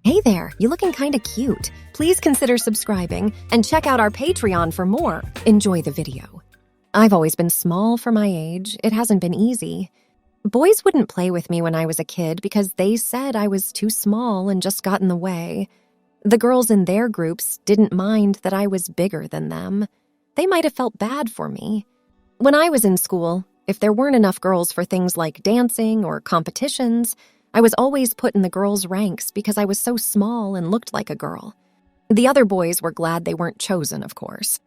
Hey there, you looking kinda cute. Please consider subscribing and check out our Patreon for more. Enjoy the video. I've always been small for my age. It hasn't been easy. Boys wouldn't play with me when I was a kid because they said I was too small and just got in the way. The girls in their groups didn't mind that I was bigger than them. They might have felt bad for me. When I was in school, if there weren't enough girls for things like dancing or competitions, I was always put in the girls' ranks because I was so small and looked like a girl. The other boys were glad they weren't chosen, of course.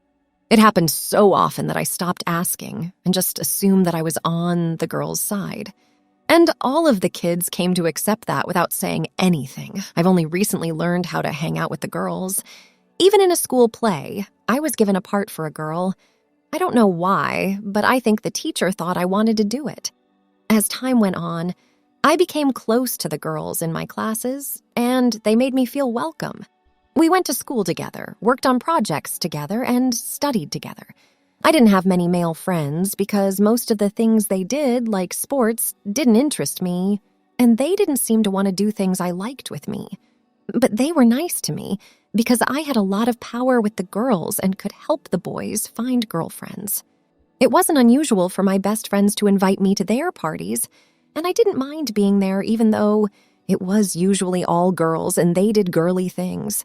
It happened so often that I stopped asking and just assumed that I was on the girls' side. And all of the kids came to accept that without saying anything. I've only recently learned how to hang out with the girls. Even in a school play, I was given a part for a girl. I don't know why, but I think the teacher thought I wanted to do it. As time went on, I became close to the girls in my classes, and they made me feel welcome. We went to school together, worked on projects together, and studied together. I didn't have many male friends because most of the things they did, like sports, didn't interest me, and they didn't seem to want to do things I liked with me. But they were nice to me because I had a lot of power with the girls and could help the boys find girlfriends. It wasn't unusual for my best friends to invite me to their parties, and I didn't mind being there even though it was usually all girls and they did girly things.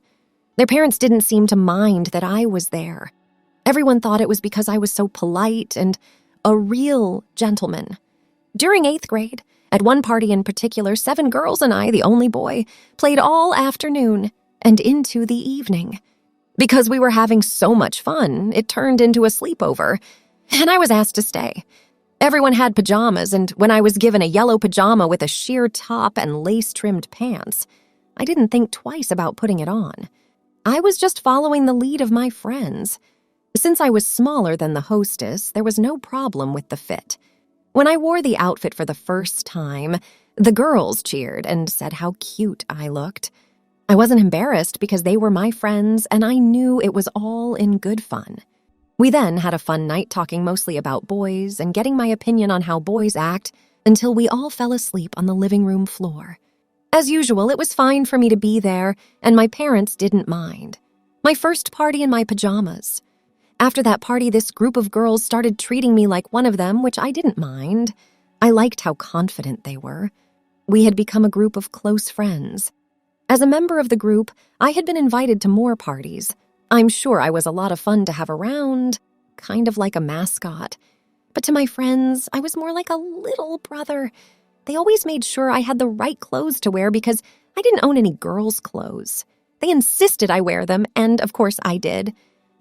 Their parents didn't seem to mind that I was there. Everyone thought it was because I was so polite and a real gentleman. During 8th grade, at one party in particular, 7 girls and I, the only boy, played all afternoon and into the evening. Because we were having so much fun, it turned into a sleepover, and I was asked to stay. Everyone had pajamas, and when I was given a yellow pajama with a sheer top and lace-trimmed pants, I didn't think twice about putting it on. I was just following the lead of my friends. Since I was smaller than the hostess, there was no problem with the fit. When I wore the outfit for the first time, the girls cheered and said how cute I looked. I wasn't embarrassed because they were my friends, and I knew it was all in good fun. We then had a fun night talking mostly about boys and getting my opinion on how boys act until we all fell asleep on the living room floor. As usual, it was fine for me to be there, and my parents didn't mind. My first party in my pajamas. After that party, this group of girls started treating me like one of them, which I didn't mind. I liked how confident they were. We had become a group of close friends. As a member of the group, I had been invited to more parties. I'm sure I was a lot of fun to have around, kind of like a mascot. But to my friends, I was more like a little brother. They always made sure I had the right clothes to wear because I didn't own any girls' clothes. They insisted I wear them, and of course I did.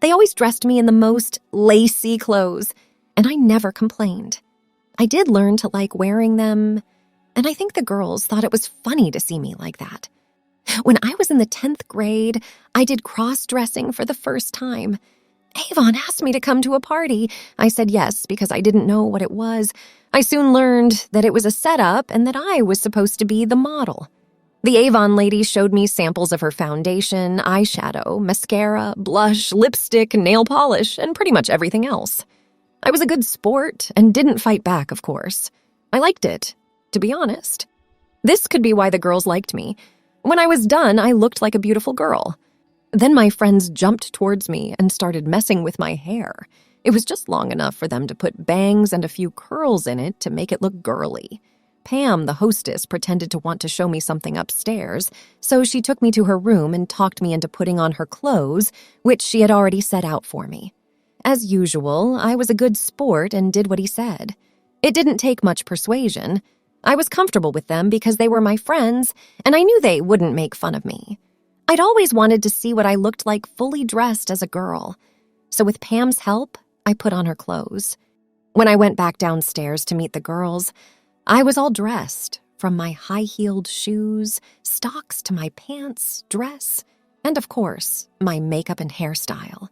They always dressed me in the most lacy clothes, and I never complained. I did learn to like wearing them, and I think the girls thought it was funny to see me like that. When I was in the 10th grade, I did cross-dressing for the first time. Avon asked me to come to a party. I said yes because I didn't know what it was. I soon learned that it was a setup and that I was supposed to be the model. The Avon lady showed me samples of her foundation, eyeshadow, mascara, blush, lipstick, nail polish, and pretty much everything else. I was a good sport and didn't fight back, of course. I liked it, to be honest. This could be why the girls liked me. When I was done, I looked like a beautiful girl. Then my friends jumped towards me and started messing with my hair. It was just long enough for them to put bangs and a few curls in it to make it look girly. Pam, the hostess, pretended to want to show me something upstairs, so she took me to her room and talked me into putting on her clothes, which she had already set out for me. As usual, I was a good sport and did what he said. It didn't take much persuasion. I was comfortable with them because they were my friends, and I knew they wouldn't make fun of me. I'd always wanted to see what I looked like fully dressed as a girl, so with Pam's help, I put on her clothes. When I went back downstairs to meet the girls, I was all dressed, from my high-heeled shoes, stocks to my pants, dress, and of course, my makeup and hairstyle.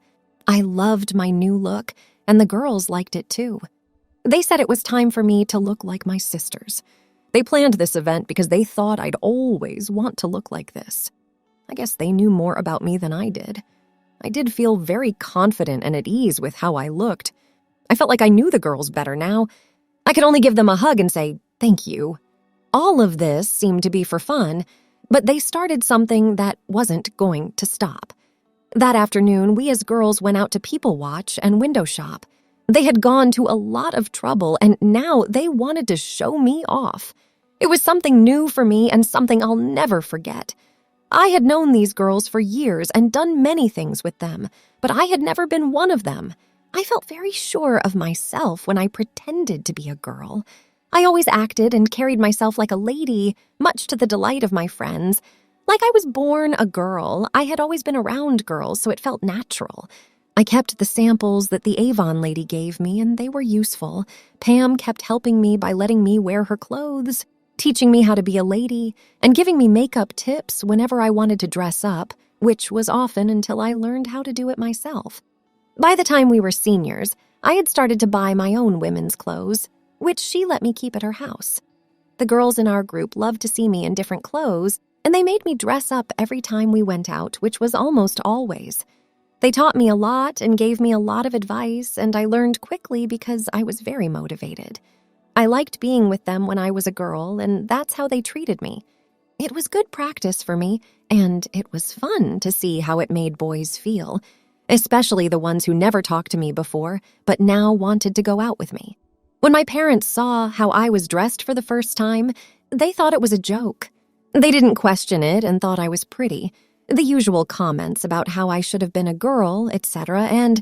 I loved my new look, and the girls liked it too. They said it was time for me to look like my sisters. They planned this event because they thought I'd always want to look like this. I guess they knew more about me than I did. I did feel very confident and at ease with how I looked. I felt like I knew the girls better now. I could only give them a hug and say, "Thank you." All of this seemed to be for fun, But they started something that wasn't going to stop. That afternoon, we as girls went out to people watch and window shop. They had gone to a lot of trouble, and now they wanted to show me off. It was something new for me and something I'll never forget. I had known these girls for years and done many things with them, but I had never been one of them. I felt very sure of myself when I pretended to be a girl. I always acted and carried myself like a lady, much to the delight of my friends. Like I was born a girl, I had always been around girls, so it felt natural. I kept the samples that the Avon lady gave me, and they were useful. Pam kept helping me by letting me wear her clothes, teaching me how to be a lady, and giving me makeup tips whenever I wanted to dress up, which was often until I learned how to do it myself. By the time we were seniors, I had started to buy my own women's clothes, which she let me keep at her house. The girls in our group loved to see me in different clothes, and they made me dress up every time we went out, which was almost always. They taught me a lot and gave me a lot of advice, and I learned quickly because I was very motivated. I liked being with them when I was a girl, and that's how they treated me. It was good practice for me, and it was fun to see how it made boys feel, especially the ones who never talked to me before, but now wanted to go out with me. When my parents saw how I was dressed for the first time, they thought it was a joke. They didn't question it and thought I was pretty. The usual comments about how I should have been a girl, etc., and,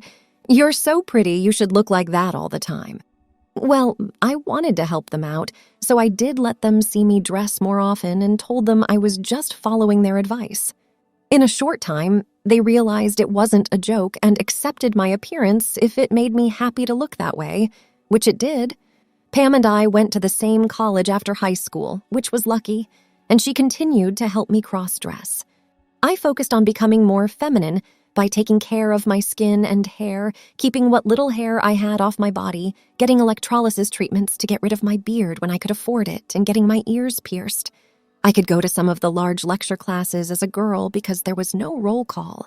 "You're so pretty, you should look like that all the time." Well, I wanted to help them out, so I did let them see me dress more often and told them I was just following their advice. In a short time, they realized it wasn't a joke and accepted my appearance if it made me happy to look that way, which it did. Pam and I went to the same college after high school, which was lucky, and she continued to help me cross-dress. I focused on becoming more feminine by taking care of my skin and hair, keeping what little hair I had off my body, getting electrolysis treatments to get rid of my beard when I could afford it, and getting my ears pierced. I could go to some of the large lecture classes as a girl because there was no roll call.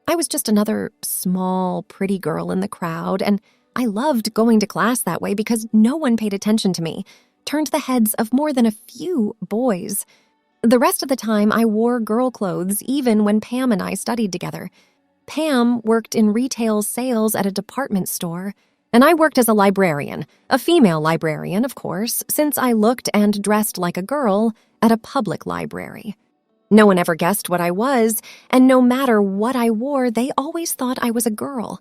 I was just another small, pretty girl in the crowd, and I loved going to class that way because no one paid attention to me, turned the heads of more than a few boys. The rest of the time, I wore girl clothes even when Pam and I studied together. Pam worked in retail sales at a department store, and I worked as a librarian, a female librarian, of course, since I looked and dressed like a girl at a public library. No one ever guessed what I was, and no matter what I wore, they always thought I was a girl.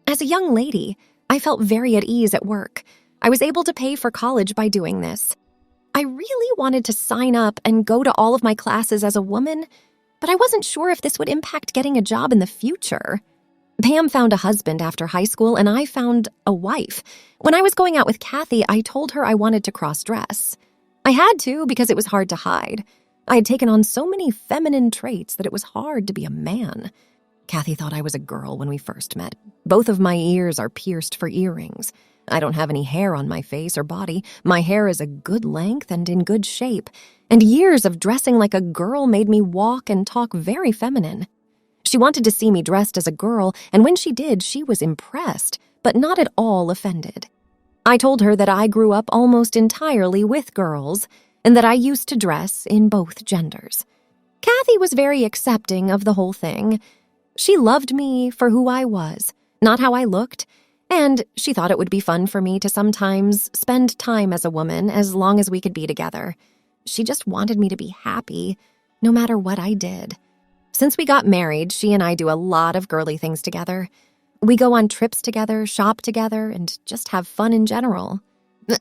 As a young lady, I felt very at ease at work. I was able to pay for college by doing this. I really wanted to sign up and go to all of my classes as a woman, but I wasn't sure if this would impact getting a job in the future. Pam found a husband after high school, and I found a wife. When I was going out with Kathy, I told her I wanted to cross-dress. I had to because it was hard to hide. I had taken on so many feminine traits that it was hard to be a man. Kathy thought I was a girl when we first met. Both of my ears are pierced for earrings. I don't have any hair on my face or body. My hair is a good length and in good shape, and years of dressing like a girl made me walk and talk very feminine. She wanted to see me dressed as a girl, and when she did, she was impressed, but not at all offended. I told her that I grew up almost entirely with girls, and that I used to dress in both genders. Kathy was very accepting of the whole thing. She loved me for who I was, not how I looked, and she thought it would be fun for me to sometimes spend time as a woman as long as we could be together. She just wanted me to be happy, no matter what I did. Since we got married, she and I do a lot of girly things together. We go on trips together, shop together, and just have fun in general.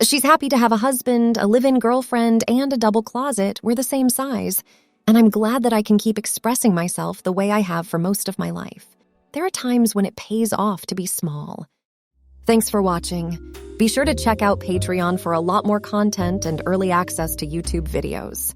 She's happy to have a husband, a live-in girlfriend, and a double closet. We're the same size, and I'm glad that I can keep expressing myself the way I have for most of my life. There are times when it pays off to be small. Thanks for watching. Be sure to check out Patreon for a lot more content and early access to YouTube videos.